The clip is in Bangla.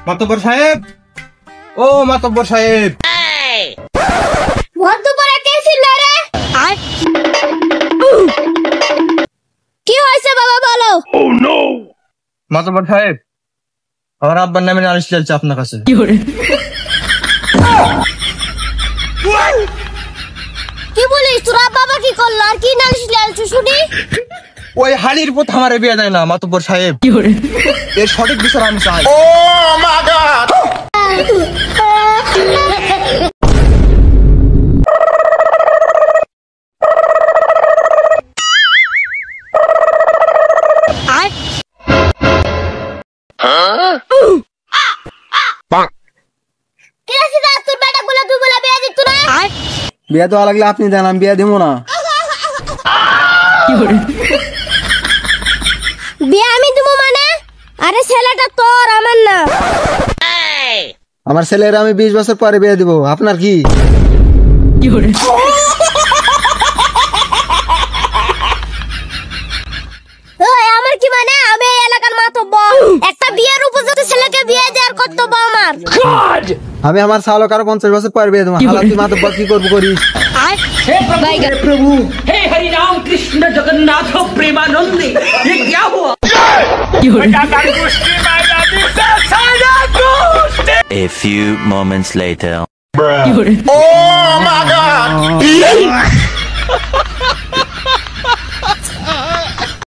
মাতব্বর সাহেব, ও মাতব্বর সাহেব, কি হয়েছে বাবা বলো? মাতব্বর সাহেব, আমার আব্বার নামে নালিশ চলছে আপনার কাছে। কি বলিস তোরা? বাবা কি করলো আর কি নালিশ চলছে শুনি? ওই হাড়ির পথ আমারে বিয়ে দেয় না মাতব্বর সাহেব, এর সঠিক বিচার আমি চাই। বিয়া দেওয়া লাগলে আপনি দেন, আমি বিয়া দেবো না। বিয়ে আমি দেবো মানে? আরে ছেলেটা তোর, আমার না। আমার ছেলের আমি 20 বছর পরে বিয়ে দিব, আপনার কি? আমার কি মানে? আমি এই এলাকার মাতব্বর, একটা বিয়ের উপযুক্ত ছেলেকে বিয়ে দেওয়ার কর্তব্য আমার। আমি আমার শালক আরো 50 বছর পরে বিয়ে দেবো। হালা তুই মাতব্বর কি করবো করিস? हे प्रभु, हे हरि राम कृष्ण जगन्नाथ प्रेमानंद, ये क्या हुआ? A few moments later. Oh my God!